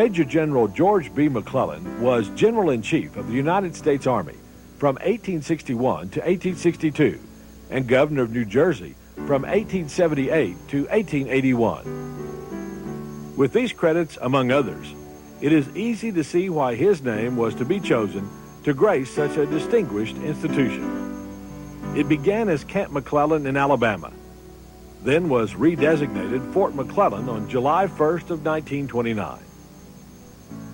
Major General George B. McClellan was General-in-Chief of the United States Army from 1861 to 1862 and Governor of New Jersey from 1878 to 1881. With these credits, among others, it is easy to see why his name was to be chosen to grace such a distinguished institution. It began as Camp McClellan in Alabama, then was redesignated Fort McClellan on July 1st of 1929.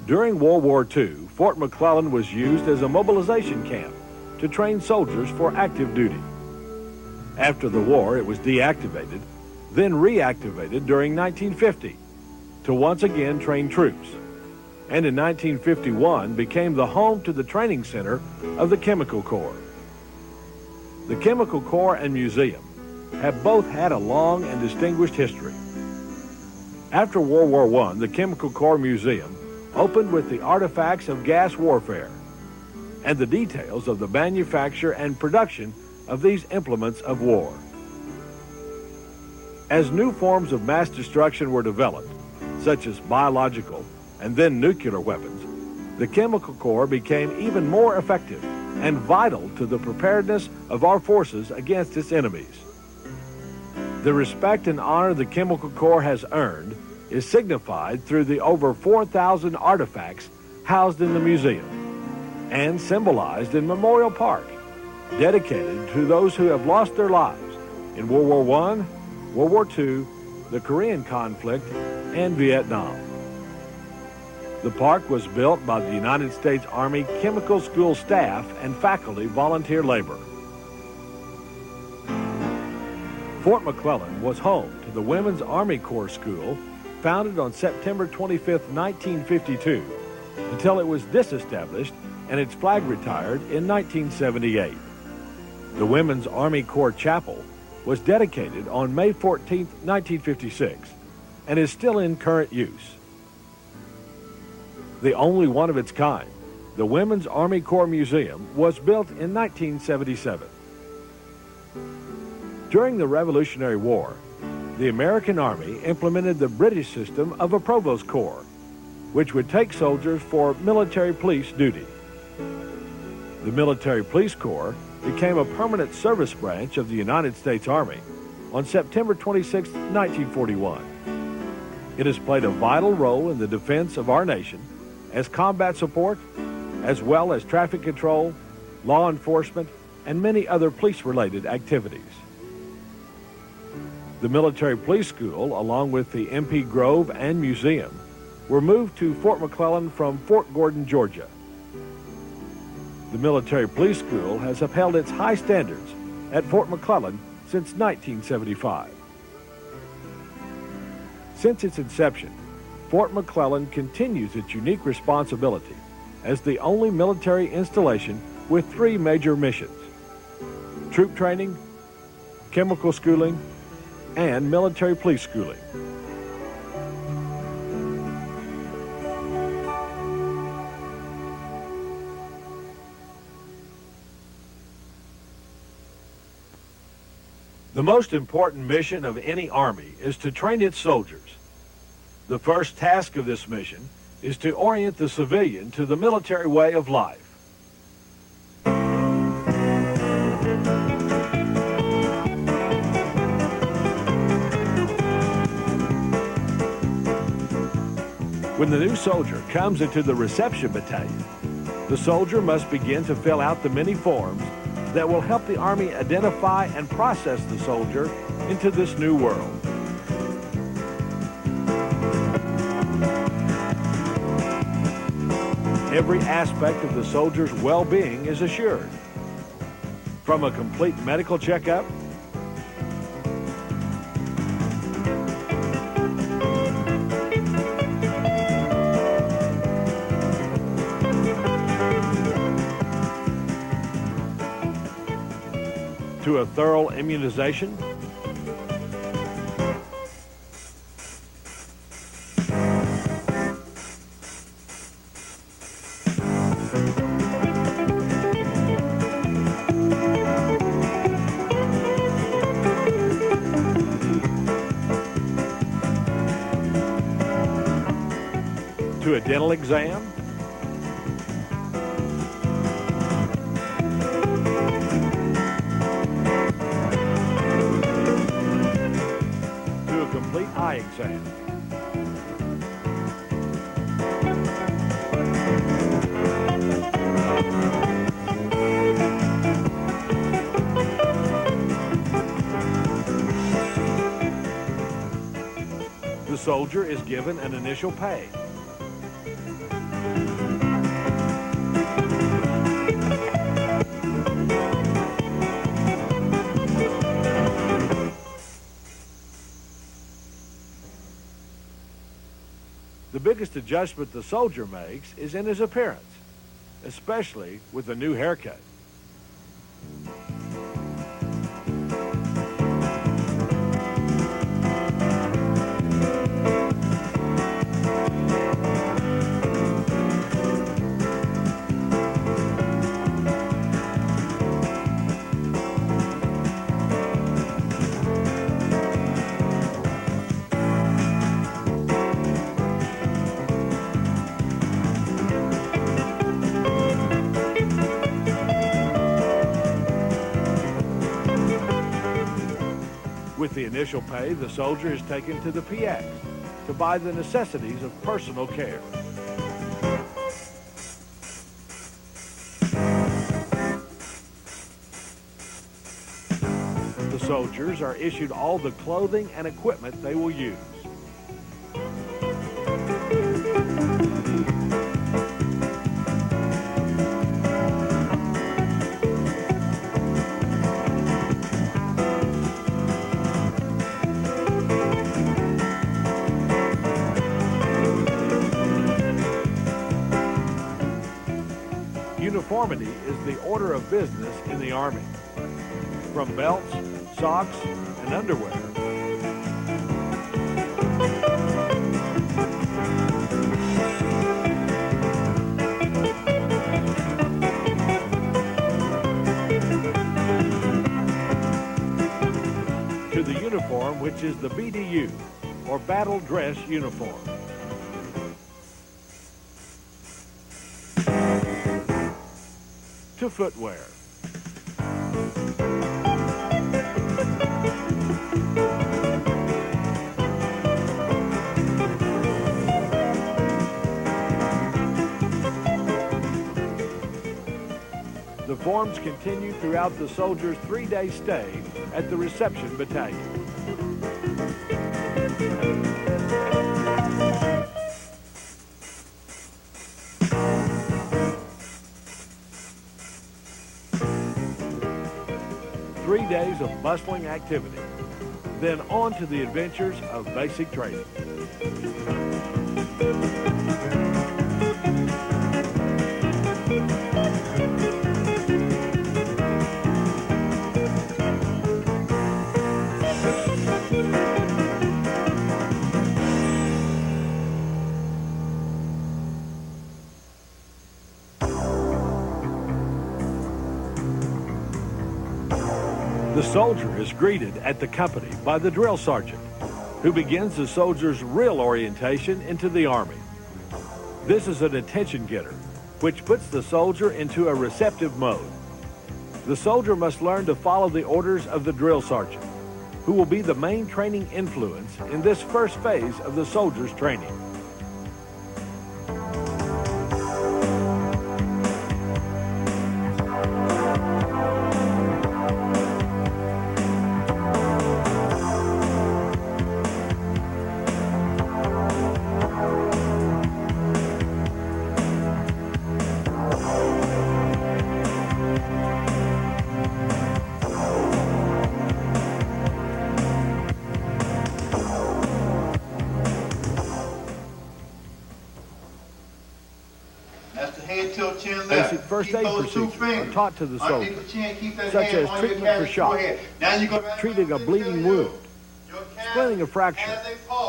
During World War II, Fort McClellan was used as a mobilization camp to train soldiers for active duty. After the war, it was deactivated, then reactivated during 1950 to once again train troops, and in 1951 became the home to the training center of the Chemical Corps. The Chemical Corps and Museum have both had a long and distinguished history. After World War I, the Chemical Corps Museum opened with the artifacts of gas warfare and the details of the manufacture and production of these implements of war. As new forms of mass destruction were developed, such as biological and then nuclear weapons, the Chemical Corps became even more effective and vital to the preparedness of our forces against its enemies. The respect and honor the Chemical Corps has earned is signified through the over 4,000 artifacts housed in the museum and symbolized in Memorial Park, dedicated to those who have lost their lives in World War I, World War II, the Korean conflict, and Vietnam. The park was built by the United States Army Chemical School staff and faculty volunteer labor. Fort McClellan was home to the Women's Army Corps School, founded on September 25, 1952, until it was disestablished and its flag retired in 1978. The Women's Army Corps Chapel was dedicated on May 14, 1956, and is still in current use. The only one of its kind, the Women's Army Corps Museum, was built in 1977. During the Revolutionary War, the American Army implemented the British system of a Provost Corps, which would take soldiers for military police duty. The Military Police Corps became a permanent service branch of the United States Army on September 26, 1941. It has played a vital role in the defense of our nation as combat support, as well as traffic control, law enforcement, and many other police-related activities. The Military Police School, along with the MP Grove and Museum, were moved to Fort McClellan from Fort Gordon, Georgia. The Military Police School has upheld its high standards at Fort McClellan since 1975. Since its inception, Fort McClellan continues its unique responsibility as the only military installation with 3 major missions: troop training, chemical schooling, and military police schooling. The most important mission of any army is to train its soldiers. The first task of this mission is to orient the civilian to the military way of life. When the new soldier comes into the reception battalion, the soldier must begin to fill out the many forms that will help the Army identify and process the soldier into this new world. Every aspect of the soldier's well-being is assured, from a complete medical checkup to a thorough immunization, to a dental exam, to a complete eye exam. The soldier is given an initial pay. The biggest adjustment the soldier makes is in his appearance, especially with a new haircut. With the initial pay, the soldier is taken to the PX to buy the necessities of personal care. The soldiers are issued all the clothing and equipment they will use. Uniformity is the order of business in the Army. From belts, socks, and underwear, to the uniform, which is the BDU, or battle dress uniform. To footwear. The forms continue throughout the soldier's 3-day stay at the reception battalion. Three days of bustling activity, then on to the adventures of basic training. The soldier is greeted at the company by the drill sergeant, who begins the soldier's real orientation into the Army. This is an attention getter, which puts the soldier into a receptive mode. The soldier must learn to follow the orders of the drill sergeant, who will be the main training influence in this first phase of the soldier's training. Basic first aid procedures are taught to the soldier, such as treatment for shock, treating a bleeding wound, splitting a fracture,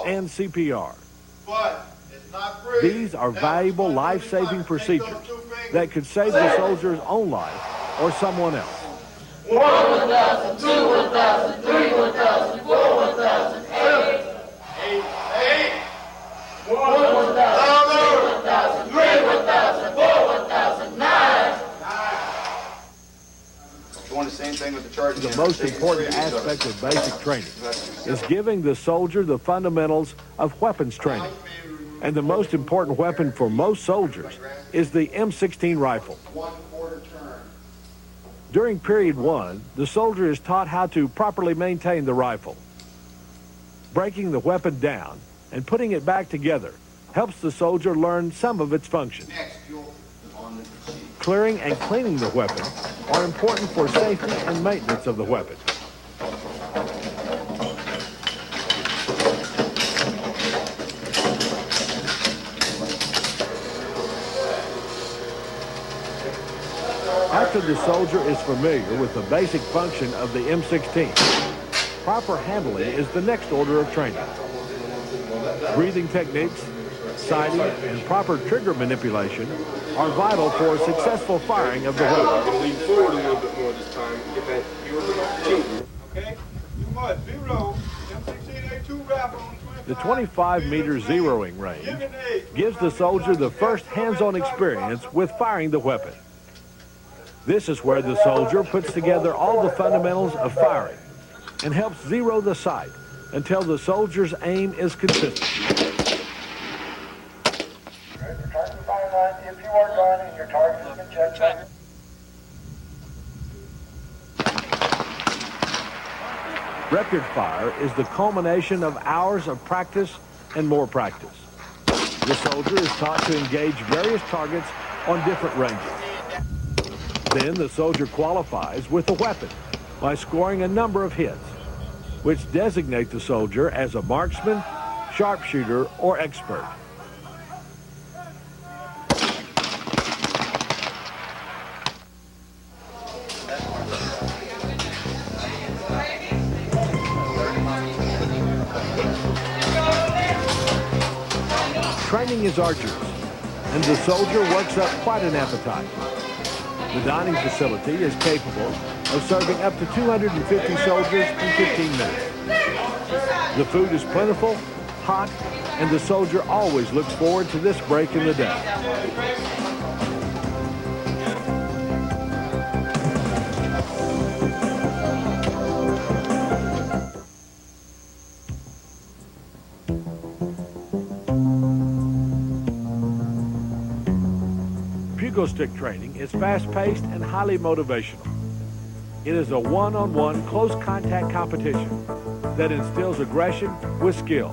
and CPR. These are valuable life-saving procedures that could save the soldier's own life or someone else. 1, 1,000, 2, 1,000, 3, 1,000, 4, 1,000, 8, 1, 1,000, 2, 1,000. thing with the charging. The most important aspect of basic training is giving the soldier the fundamentals of weapons training. And the most important weapon for most soldiers is the M16 rifle. During period 1, the soldier is taught how to properly maintain the rifle. Breaking the weapon down and putting it back together helps the soldier learn some of its functions. Clearing and cleaning the weapon are important for safety and maintenance of the weapon. After the soldier is familiar with the basic function of the M16, proper handling is the next order of training. Breathing techniques, sighting, and proper trigger manipulation are vital for successful firing of the weapon. Lean forward a little bit more this time. Get that Okay, too much. Zero. M16A2 rifle on 25. The 25-meter zeroing range gives the soldier the first hands-on experience with firing the weapon. This is where the soldier puts together all the fundamentals of firing and helps zero the sight until the soldier's aim is consistent. If you are done and your target has been checked. Record fire is the culmination of hours of practice and more practice. The soldier is taught to engage various targets on different ranges. Then the soldier qualifies with the weapon by scoring a number of hits, which designate the soldier as a marksman, sharpshooter, or expert. Training is arduous, and the soldier works up quite an appetite. The dining facility is capable of serving up to 250 soldiers in 15 minutes. The food is plentiful, hot, and the soldier always looks forward to this break in the day. Bugle stick training is fast-paced and highly motivational. It is a one-on-one close contact competition that instills aggression with skill.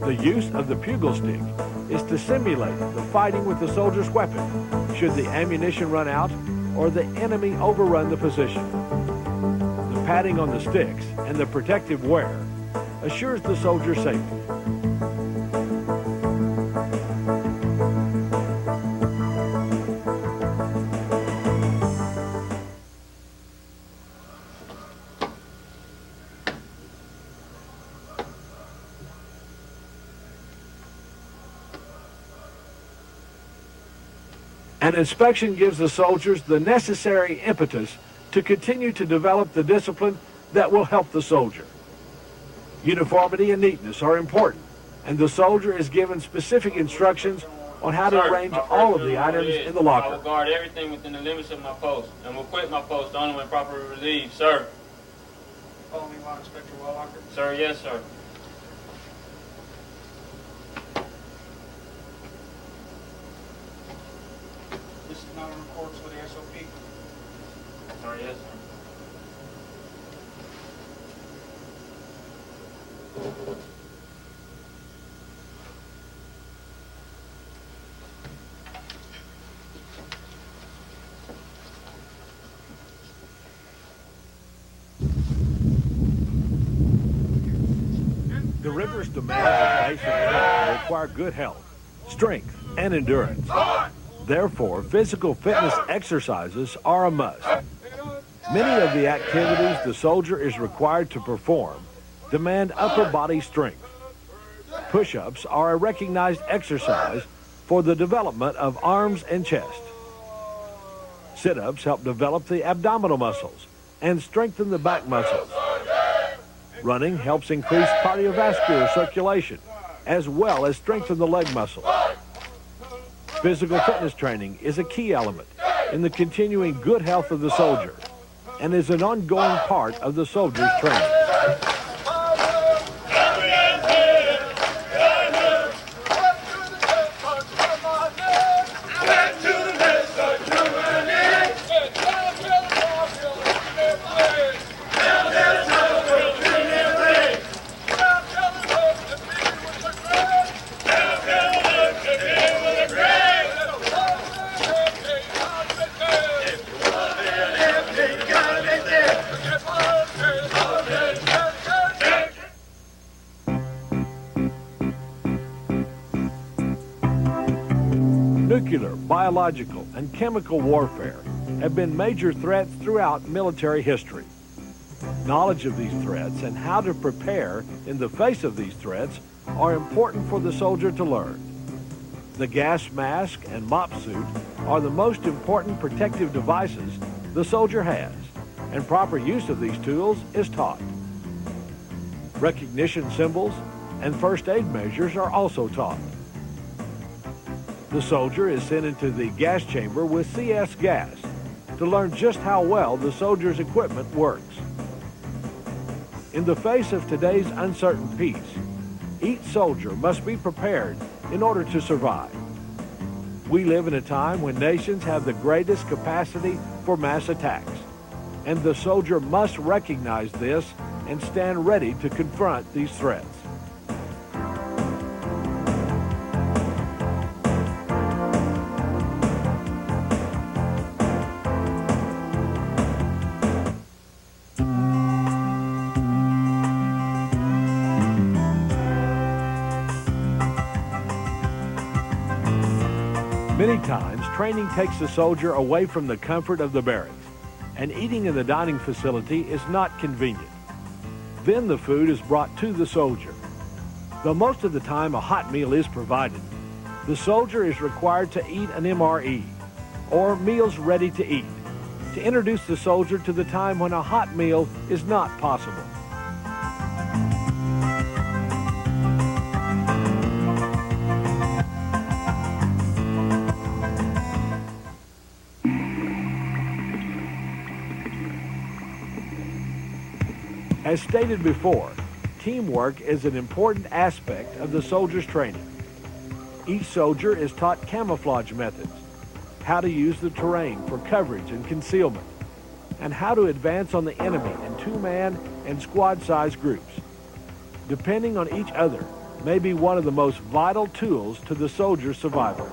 The use of the bugle stick is to simulate the fighting with the soldier's weapon should the ammunition run out or the enemy overrun the position. The padding on the sticks and the protective wear assures the soldier's safety. An inspection gives the soldiers the necessary impetus to continue to develop the discipline that will help the soldier. Uniformity and neatness are important, and the soldier is given specific instructions on how to arrange all of the items in the locker. I will guard everything within the limits of my post, and will quit my post only when properly relieved, sir. Follow me while I inspect your wall locker. Sir, yes, sir. This is not in accordance with the SOP. Sir, yes, sir. The rigorous demands of basic training require good health, strength, and endurance. Therefore, physical fitness exercises are a must. Many of the activities the soldier is required to perform demand upper body strength. Push-ups are a recognized exercise for the development of arms and chest. Sit-ups help develop the abdominal muscles and strengthen the back muscles. Running helps increase cardiovascular circulation, as well as strengthen the leg muscles. Physical fitness training is a key element in the continuing good health of the soldier. and is an ongoing part of the soldier's training. Nuclear, biological, and chemical warfare have been major threats throughout military history. Knowledge of these threats and how to prepare in the face of these threats are important for the soldier to learn. The gas mask and mop suit are the most important protective devices the soldier has, and proper use of these tools is taught. Recognition symbols and first aid measures are also taught. The soldier is sent into the gas chamber with CS gas to learn just how well the soldier's equipment works. In the face of today's uncertain peace, each soldier must be prepared in order to survive. We live in a time when nations have the greatest capacity for mass attacks, and the soldier must recognize this and stand ready to confront these threats. Many times, training takes the soldier away from the comfort of the barracks, and eating in the dining facility is not convenient. Then the food is brought to the soldier. Though most of the time a hot meal is provided, the soldier is required to eat an MRE, or meals ready to eat, to introduce the soldier to the time when a hot meal is not possible. As stated before, teamwork is an important aspect of the soldier's training. Each soldier is taught camouflage methods, how to use the terrain for coverage and concealment, and how to advance on the enemy in two-man and squad-size groups. Depending on each other may be one of the most vital tools to the soldier's survival.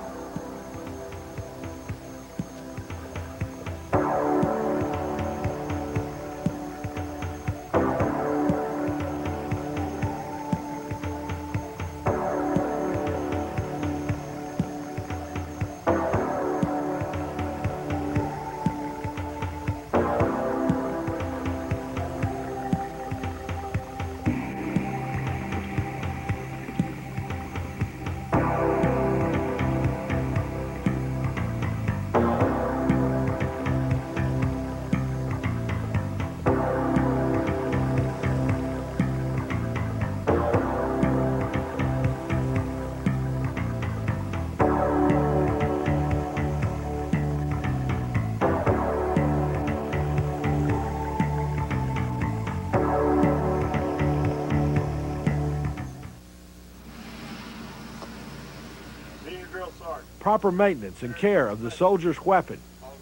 Proper maintenance and care of the soldier's weapon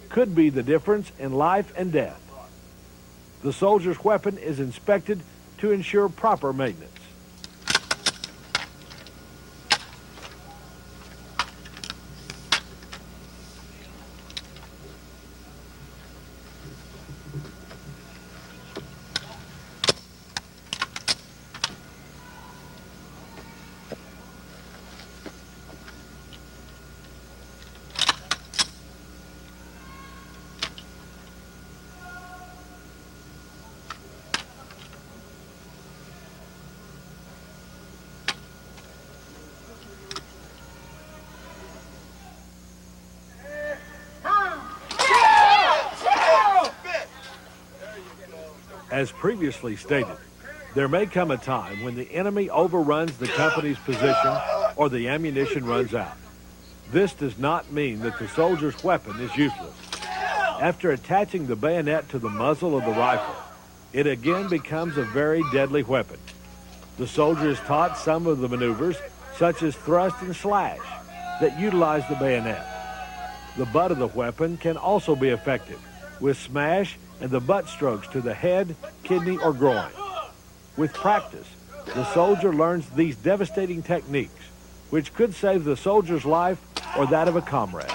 could be the difference in life and death. The soldier's weapon is inspected to ensure proper maintenance. As previously stated, there may come a time when the enemy overruns the company's position or the ammunition runs out. This does not mean that the soldier's weapon is useless. After attaching the bayonet to the muzzle of the rifle, it again becomes a very deadly weapon. The soldier is taught some of the maneuvers, such as thrust and slash, that utilize the bayonet. The butt of the weapon can also be effective, with smash and the butt strokes to the head, kidney, or groin. With practice, the soldier learns these devastating techniques, which could save the soldier's life or that of a comrade.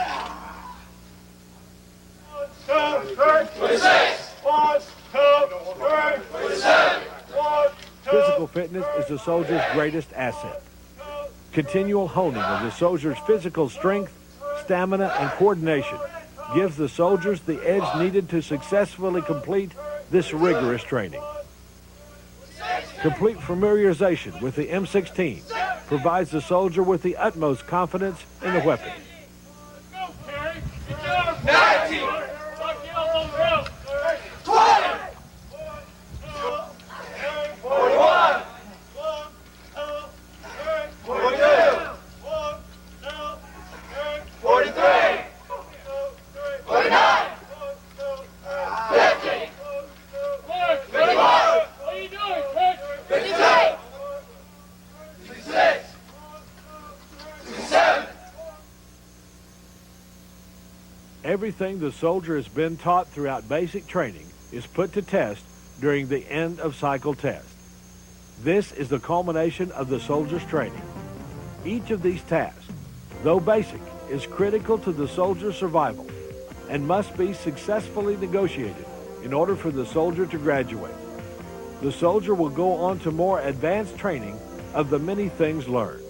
1, 2, 3, 26. 1, 2, 3, 27. 1, 2, Physical fitness is the soldier's greatest asset. Continual honing of the soldier's physical strength, stamina, and coordination gives the soldiers the edge needed to successfully complete this rigorous training. Complete familiarization with the M16 provides the soldier with the utmost confidence in the weapon. Go, Kerry. Get down. 19. 20. 41. 42. 43. 49. 50. 51. What are you doing, Kirk? 52. 66. 67. Everything the soldier has been taught throughout basic training is put to test during the end of cycle test. This is the culmination of the soldier's training. Each of these tasks, though basic, is critical to the soldier's survival and must be successfully negotiated in order for the soldier to graduate. The soldier will go on to more advanced training of the many things learned.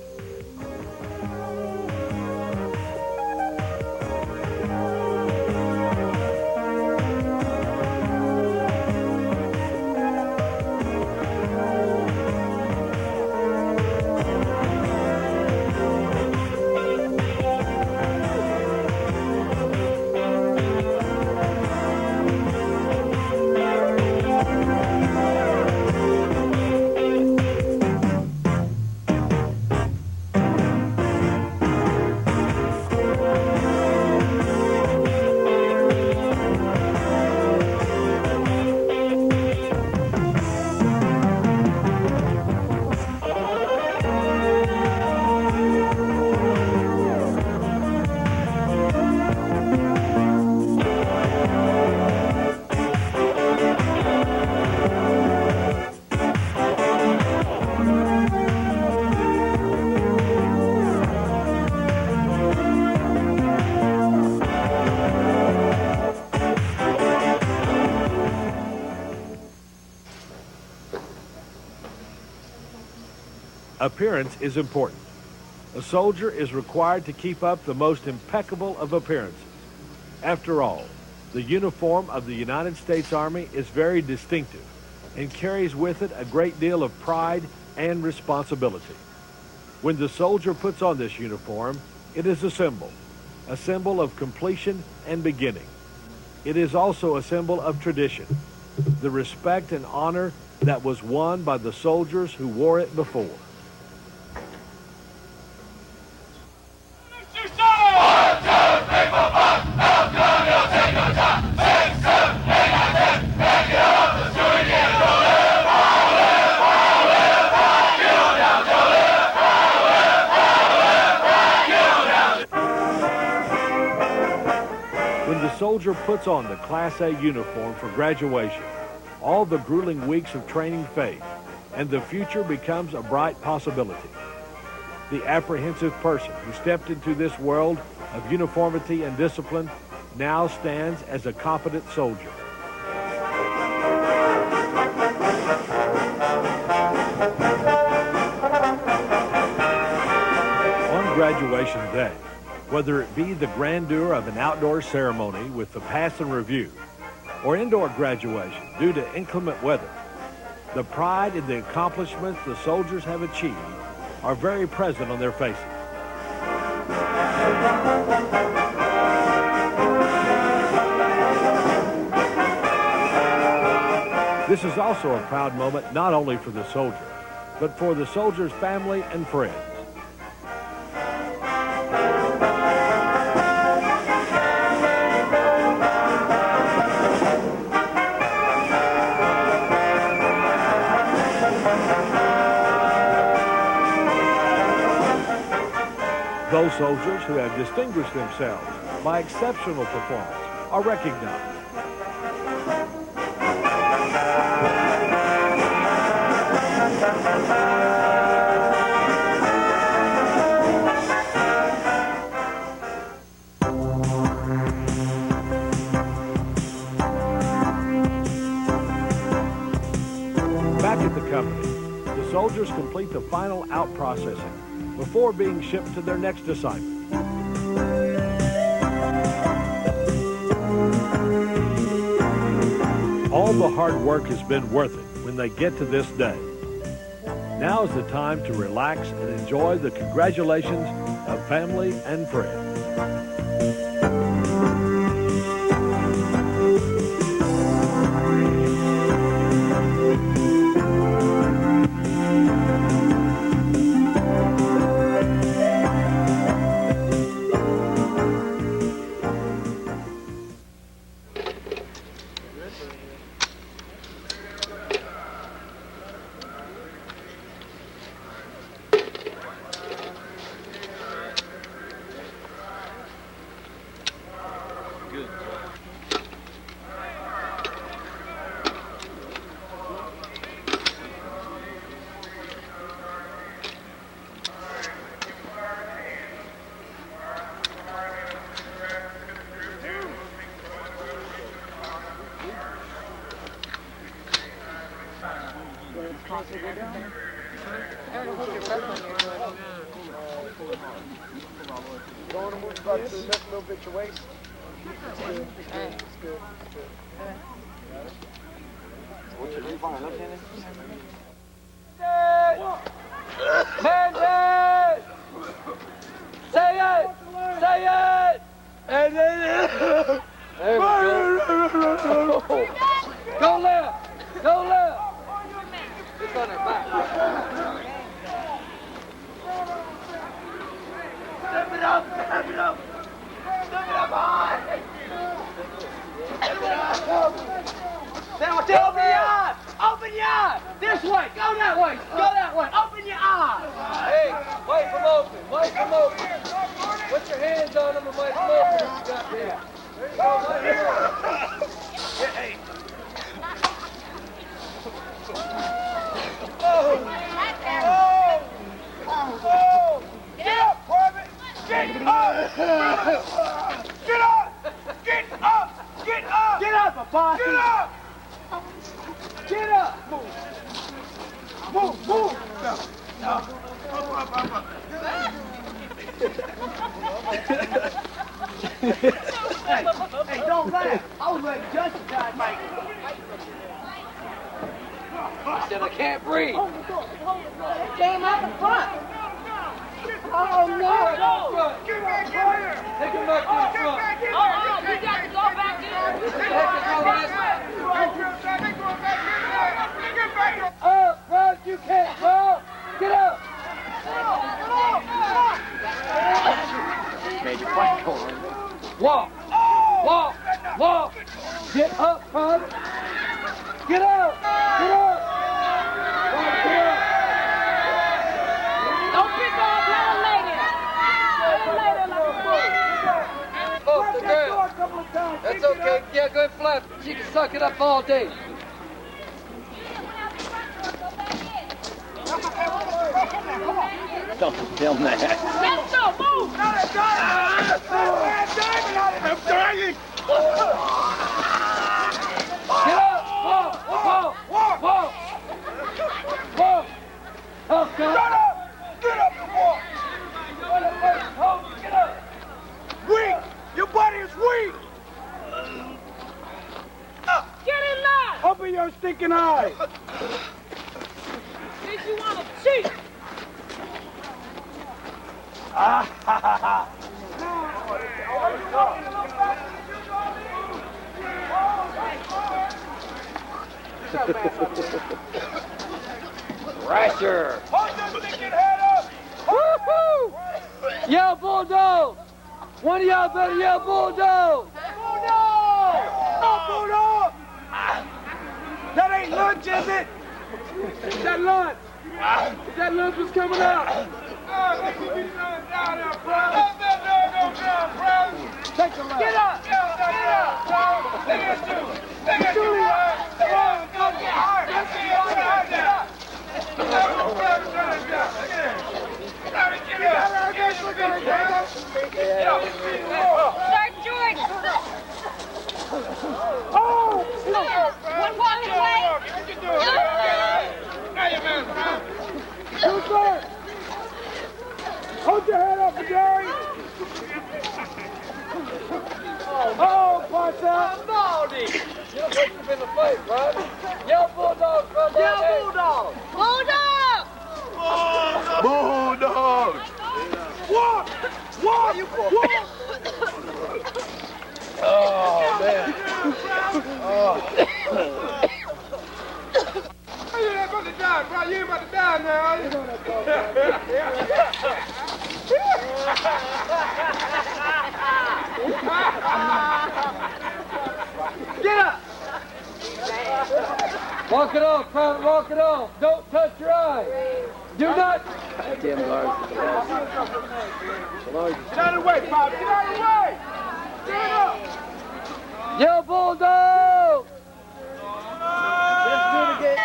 Appearance is important. A soldier is required to keep up the most impeccable of appearances. After all, the uniform of the United States Army is very distinctive and carries with it a great deal of pride and responsibility. When the soldier puts on this uniform, it is a symbol of completion and beginning. It is also a symbol of tradition, the respect and honor that was won by the soldiers who wore it before. When the soldier puts on the Class A uniform for graduation, all the grueling weeks of training fade, and the future becomes a bright possibility. The apprehensive person who stepped into this world of uniformity and discipline now stands as a competent soldier. On graduation day, whether it be the grandeur of an outdoor ceremony with the pass and review, or indoor graduation due to inclement weather, the pride in the accomplishments the soldiers have achieved are very present on their faces. This is also a proud moment not only for the soldier, but for the soldier's family and friends. Those soldiers who have distinguished themselves by exceptional performance are recognized. Back at the company, the soldiers complete the final out processing before being shipped to their next assignment. All the hard work has been worth it when they get to this day. Now is the time to relax and enjoy the congratulations of family and friends. Bandit! Say it! Say it! And then... There we go. Go left! Go left! It's on their back. Step it up! Step it up! Step it up high! Step it up! Now open your eyes! Open your eyes! This way! Go that way! Go that way! Open your eyes! Hey, wait for them open! Wait for them open! Put your hands on them and wait for them open if you got there. There you go, right here. Hey. Oh! Get up, Private! Get up! Get up! Get up! Get up! Get up, Apostle! Get up! Get up! Move! Move! No. Up. Hey, don't laugh. I was ready just in time, Mike. I said I can't breathe. Came out the front. Oh, no. Get back in here! Take him back to the front. You got to go back in. Get back in! Up, Rod, you can't go. Get up. Made your fight going. Walk. Walk. Walk. Get up, Rod. Get up. Get up. Rod, get up. Don't pick up. Let her lay there. Let her lay there. Off the ground. That's okay. Yeah, go ahead, flap. She can suck it up all day. Don't film that. Let's go. Move. I'm dying! Get up. Walk. Walk. Walk! Walk. Walk. Oh, Shut God. up! Get up and walk! Get up. Weak! Your body is weak! Get in line. Open your stinking eyes! Did you want to cheat? Rasher. Hold your stinking head up! Woo-hoo! Yell bulldog. One of y'all better yell bulldog. Bulldog! No, Bulldog! That ain't lunch, is it? Is that lunch? Is that lunch was coming out? Let me be done now. down there, brother. Let that dog go down, brother. Take the left. Get up. Get up, dog. Look at you. Look at you, man. Come on, go get hard. Let's see you right there. Get up, brother. Turn it down. Look at that. Get up. Get up. Start George. Oh! One walking away. What you doing? Now you man, bro. You start. Hold your head up, Gary. Oh, punch out. Baldy. You'll put him in the face, right? Yell Bulldog, come on. Yell Bulldog. Bulldog. Bulldog. Walk. Walk. Walk. Oh, man. Oh. You ain't about to die, bro. You ain't about to die now, are you? Get up. Walk it off, Private. Walk it off. Don't touch your eye. Do not. Get out of the way, Pop. Get out of the way. Get up. Yell Bulldog. Let's do it again.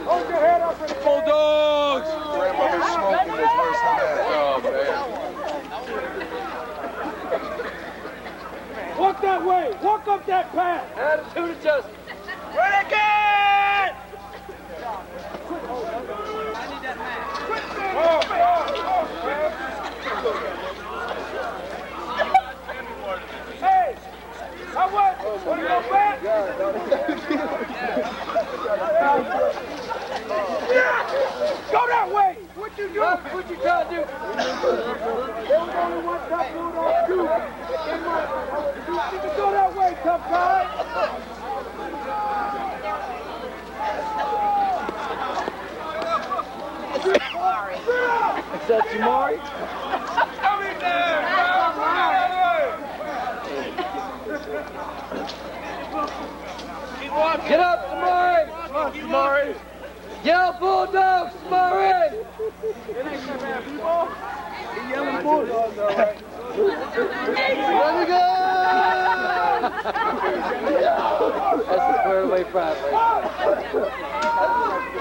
Hold your head up for the Bulldogs. Grandmother's smoking is worse than that. Oh, man. Walk that way. Walk up that path. Attitude adjustment. Renegade! Hey! How what? Want to go back? Go that way! What you doing? What you trying to do? There was only one tough dude on two. You can go that way, tough guy. Is that Jamari? Come in there! Get up, Jamari! Come on, Jamari! Yell Bulldogs, Jamari! It ain't so bad, people. He's yelling Bulldogs, all right. Let me go! That's the square away pride right there.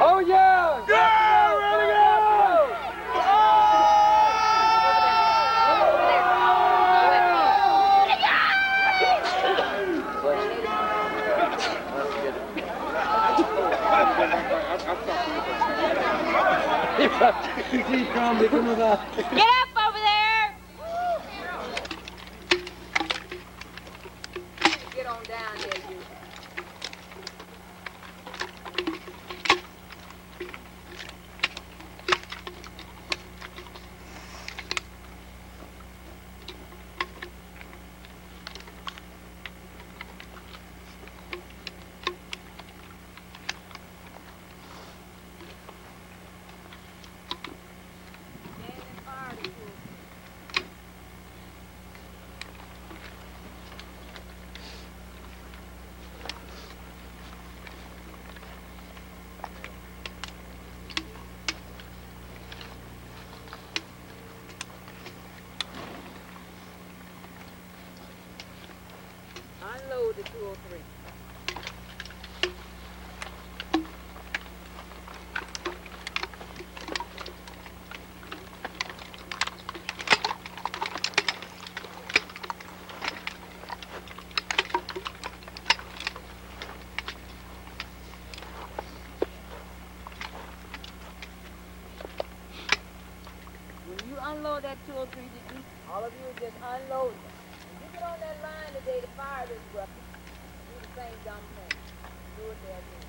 Oh, yeah! Yeah! Ready to go! Get up over there. Get on down there, you. Unload the 203. When you unload that 203, all of you just unload it. When you get on that line today to fire this weapon, do the same dumb thing. Do it there again.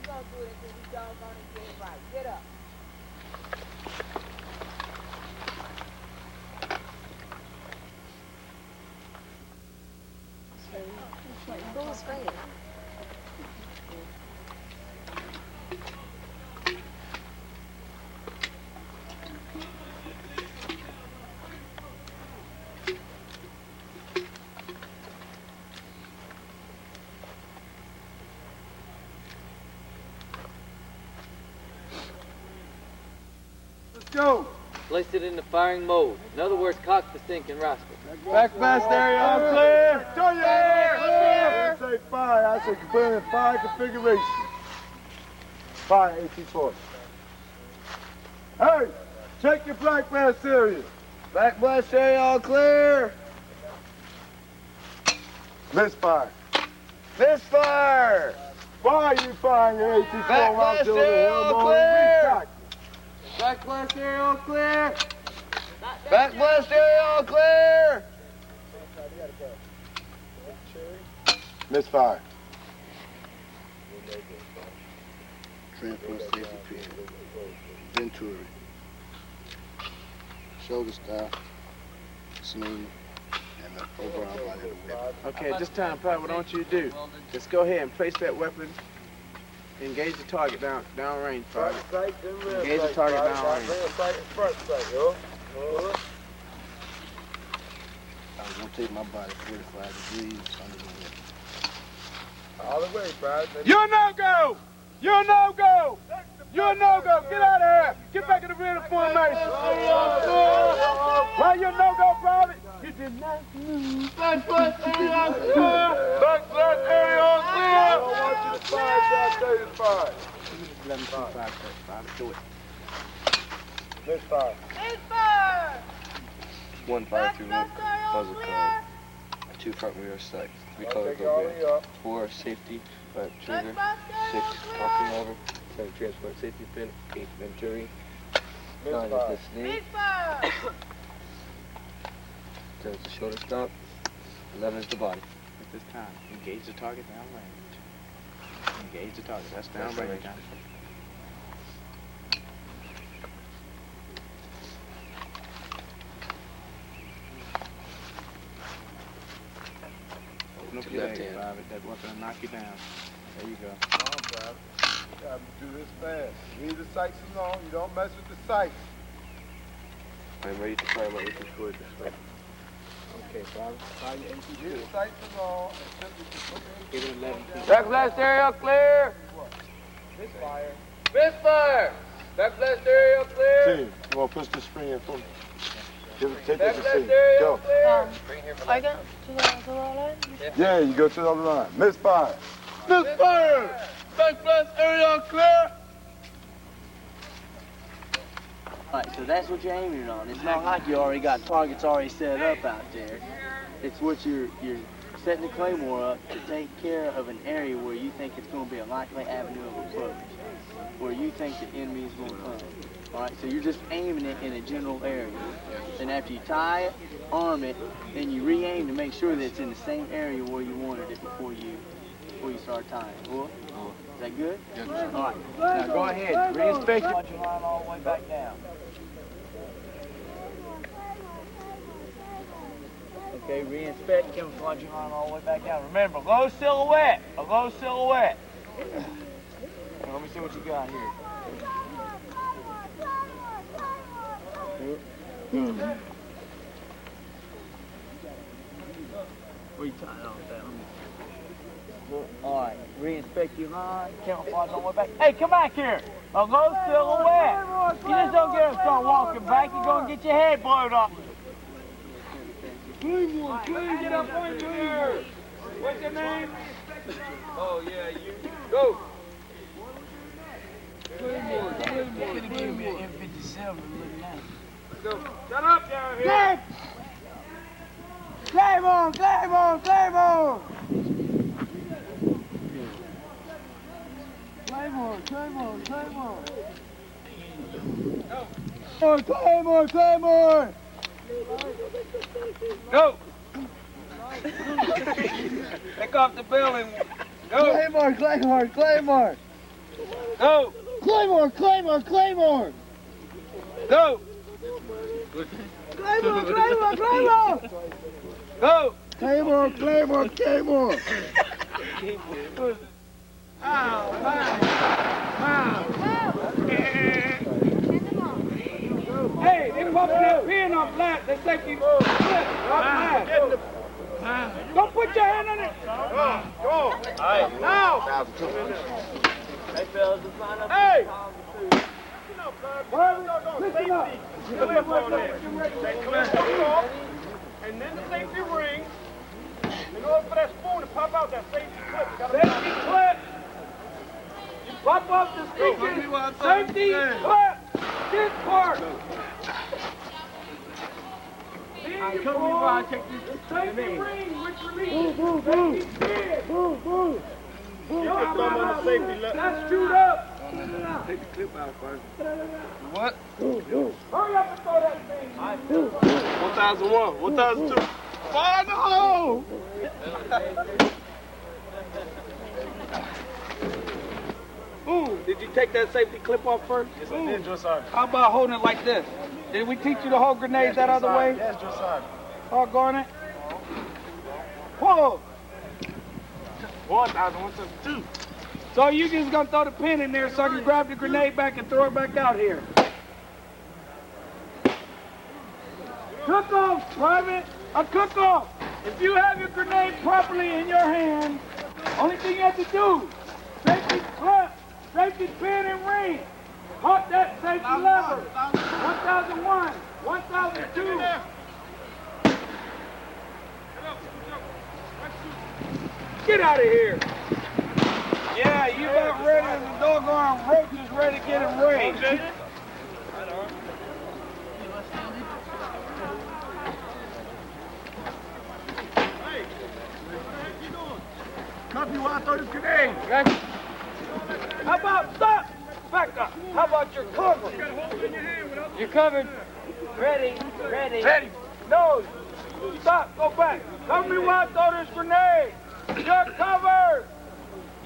You don't do it until you doggone and get it right. Get up. Go straight. go. Place it in the firing mode. In other words, cock the stinking rascal. Back blast area all clear. Turn your air. Say fire. I say put in fire configuration. Fire 1840. Hey, check your black blast area. Black blast area all clear. Misfire. Misfire. Why are you firing your 1840 rounds over the hill? Clear. Back blast area all clear. Back blast area all clear. Misfire. Transport safety pin. Venturi. Shoulder style. Smooth. And the overall body of the weapon. Okay, at this time, Pat, what I want you to do, just go ahead and place that weapon, engage the target downrange, Pat. Engage the target downrange. I was going to take my body 45 degrees under the weapon. All the way, Pat. You're no-go! You're no-go! You're no-go! Get out of here! Get back in the rear of the formation! Why you're no-go, Private? You did not move. Back blast area all clear! Back blast area all clear! I don't want you to fire till I say it's fire. Let me see fire. Do it. Misfire. Misfire! 1 fire-through loop, muzzle card, 2 front rear sights, 3 color go 4 safety, trigger, 6 cocking over, 7 transport safety pin, 8 venturi, 9 is the snake, 10 is the shoulder stop, 11 is the body. At this time, engage the target downrange. Engage the target. That's downrange. Open up your Left leg, hand. Private. That weapon will knock you down. There you go. Come on, Private. You gotta do this fast. Leave the sights alone. You don't mess with the sights. I'm ready to fire my 1840 this way. Okay, Private. Fire your Leave the sights alone. And simply just put it Give it 11 feet. Back blast area clear. misfire. Misfire. Back blast area clear. Team, you wanna push the spring in for me? Take Back that to blast C. area Go. clear. I got to the line. Yeah, you go to the other line. Misfire. Misfire! Back blast area clear! Alright, so that's what you're aiming on. It's not like you already got targets already set up out there. It's what you're setting the claymore up to take care of an area where you think it's going to be a likely avenue of approach, where you think the enemy is going to come. Alright, so you're just aiming it in a general area. Then after you tie it, arm it, then you re-aim to make sure that it's in the same area where you wanted it before you start tying. Cool? Is that good? Yes, sir. Alright, now go ahead, re-inspect your line all the way back down. Okay, re-inspect camouflage your line all the way back down. Remember, low silhouette, a low silhouette. Now, let me see what you got here. Where you tying off that? Alright, re-inspect your line, camouflage on the way back. Hey, come back here! A low silhouette! You just don't get up and start walking back, you're gonna get your head blown off. Claymore, get up on here! What's your name? Oh yeah, you go. Claymore. Give me an M57 looking at. Go. Shut up down here! Claymore! Claymore! Claymore! Claymore! Claymore! Claymore! Oh, Claymore! Claymore! Go! Pick off the building. Go! Claymore! Claymore! Claymore! Go! Claymore! Claymore! Claymore! Go! Claymore! Claymore! Claymore! Go! Claymore! Claymore! Claymore! Hey, they popping that pin off lap. They think you slip off lap. Don't put your hand on it. Go. All right. Now. Hey fellas, let's line up. Hey. Listen up. Clip on there. That clip goes off, and then the safety ring. In order for that spoon to pop out, that safety clip. Safety clip. You pop off the speakers. Safety clip. This part. I tell me why I take this. Safety ring, which release. Safety pin. That's screwed up. Take the clip out first. What? Hurry up and throw that thing. 1001, 1002. Fire the hole! Ooh, did you take that safety clip off first? Yes, I did, Joe Sergeant. How about holding it like this? Did we teach you to hold grenades that other way? Yes, Joe Sergeant. Doggone it. Whoa! 1002. So you just gonna throw the pin in there so I can grab the grenade back and throw it back out here. Cook off, Private. A cook off. If you have your grenade properly in your hand, only thing you have to do, safety clip, safety pin and ring. Hold that safety lever. 1001, 1002. Get out of here. Yeah, you about ready and the doggone roach is ready to get him raised. Copy while I throw this grenade. How about stop? Back up. How about your cover? You're covered. Ready. Ready. No. Stop. Go back. Cover me while I throw this grenade. You're covered.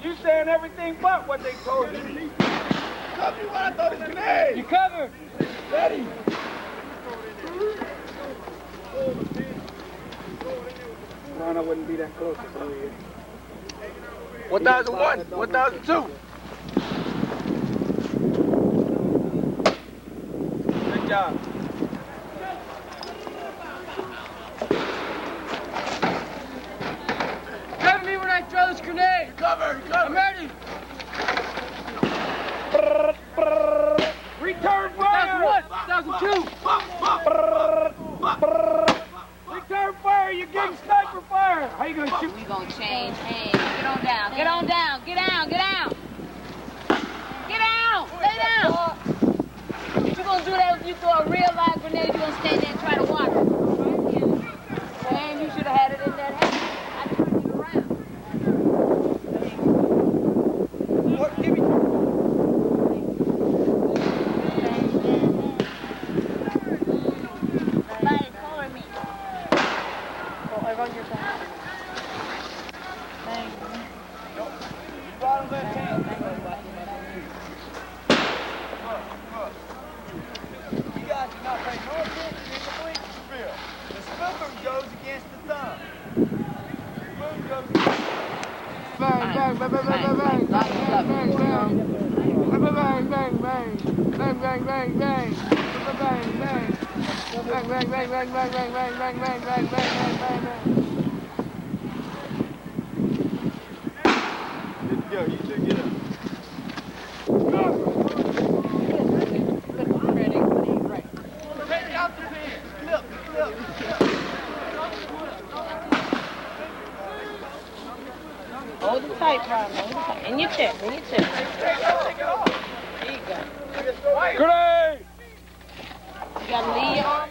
You saying everything but what they told you. Cover me while I throw this grenade. You covered. Ready. Ron, I wouldn't be that close to you. 1001, 1002. Good job. Cover me when I throw this grenade. Cover. I'm ready. Return fire. 1001, 1002. Return fire. You're getting sniper fire. How you gonna shoot? We gonna change hands. Get on down. Get on down. Get down. Get down. Get down. Stay down. You gonna do that if you throw a real live grenade? You gonna stand there and try to watch it? Man, you should have had it in that hand. I turned it around. What? Give me. Somebody calling me. Oh, I run your back. Thank you. Bottom left hand. You guys do not pay no attention in the bleaching field. The spoon goes against the thumb. The spoon goes against the thumb. Bang, bang, bang, bang, bang, bang, bang, bang, bang, bang, bang, bang, bang, bang, bang, bang, bang, bang. Bang, bang, bang, bang, bang, bang, bang, bang, bang, bang, bang, bang, bang. Yo, you two get up. Take out the pin. Flip. Hold it tight, Ron. Hold it tight. In your chest. In your chest. There you go. Grenade! You gotta leave your arm.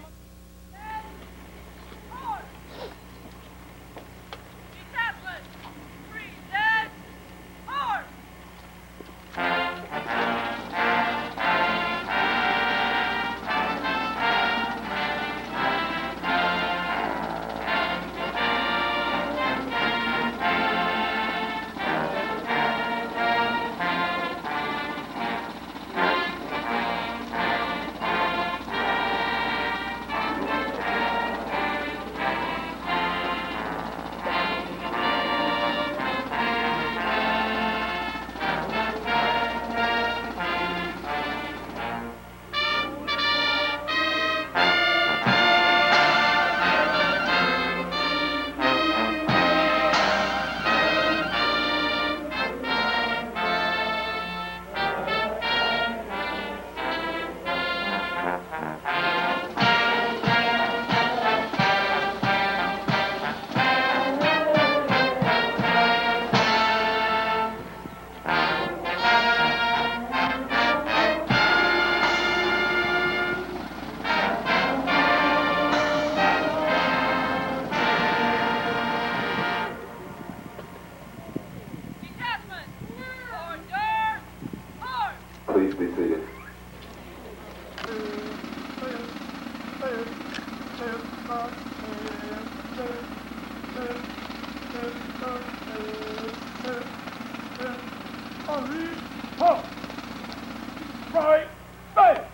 Right, face!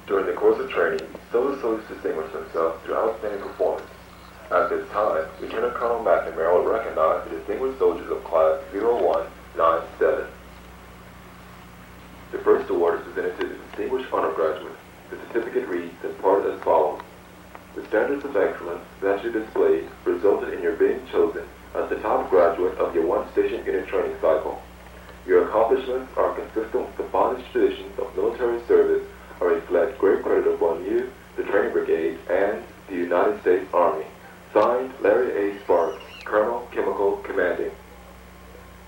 During the course of training, Silver Soldiers distinguished themselves through outstanding performance. At this time, Lieutenant Colonel McNamara will recognize the distinguished soldiers of Class 0197. The first award is presented to the Distinguished Honor Graduate. The certificate reads in part as follows. The standards of excellence that you displayed resulted in your being chosen as the top graduate of your one-station unit training cycle. Your accomplishments are consistent with the bondage traditions of military service and reflect great credit upon you, the Training Brigade, and the United States Army. Signed, Larry A. Sparks, Colonel, Chemical Commanding.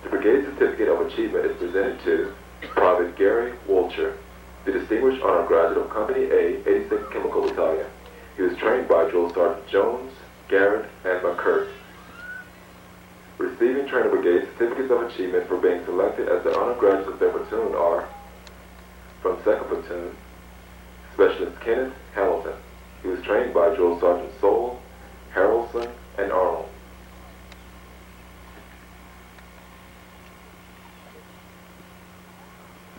The Brigade Certificate of Achievement is presented to Private Gary Wolcher, the Distinguished Honor Graduate of Company A, 86th Chemical Battalion. He was trained by Drill Sergeant Jones, Garrett, and McCurt. Receiving Training Brigade Certificates of Achievement for being selected as the honor graduates of their platoon are from 2nd Platoon, Specialist Kenneth Hamilton. He was trained by Drill Sergeant Soule, Harrelson, and Arnold.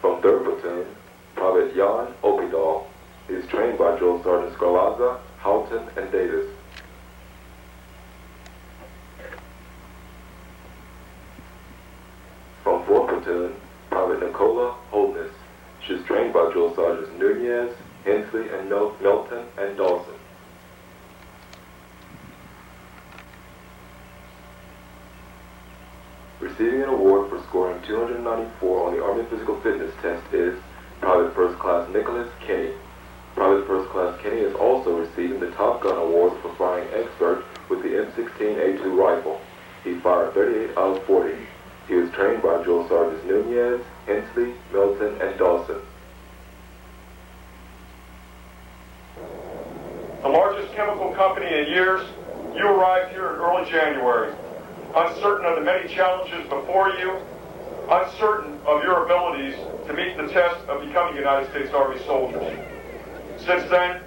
From 3rd Platoon, Private Jan Opidal. He is trained by Drill Sergeant Scarlazza, Houghton, and Davis. From 4th Platoon, Private Nicola Holdness. She is trained by Drill Sergeants Nunez, Hensley, and Melton, and Dawson. Receiving an award for scoring 294 on the Army Physical Fitness Test is Private First Class Nicholas Kenny. Private First Class Kenny is also receiving the Top Gun Award for firing expert with the M16A2 rifle. He fired 38 out of 40. He was trained by Drill Sergeants Nunez, Hensley, Milton, and Dawson. The largest chemical company in years, you arrived here in early January, uncertain of the many challenges before you, uncertain of your abilities to meet the test of becoming United States Army soldiers. Since then,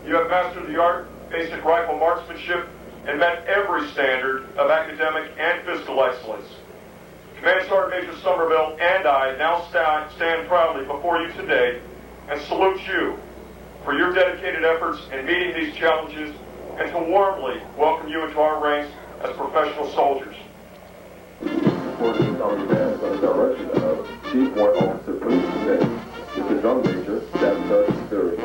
you have mastered the art, basic rifle marksmanship, and met every standard of academic and physical excellence. Command Sergeant Major Somerville and I now stand proudly before you today and salute you for your dedicated efforts in meeting these challenges and to warmly welcome you into our ranks as professional soldiers. Orders on command under the direction of Chief Warrant Officer Police Command, Mr. Drum Major, Staff Sergeant Fury.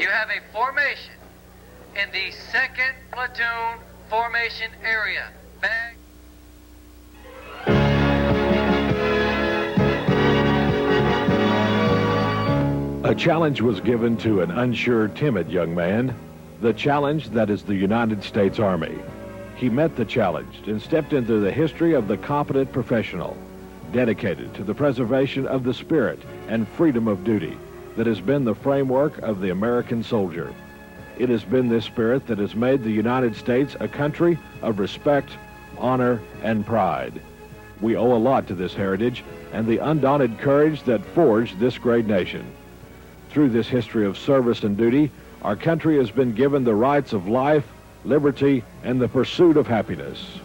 You have a formation in the 2nd platoon formation area. Bag. A challenge was given to an unsure, timid young man. The challenge that is the United States Army. He met the challenge and stepped into the history of the competent professional, dedicated to the preservation of the spirit and freedom of duty that has been the framework of the American soldier. It has been this spirit that has made the United States a country of respect, honor, and pride. We owe a lot to this heritage and the undaunted courage that forged this great nation. Through this history of service and duty, our country has been given the rights of life, liberty, and the pursuit of happiness.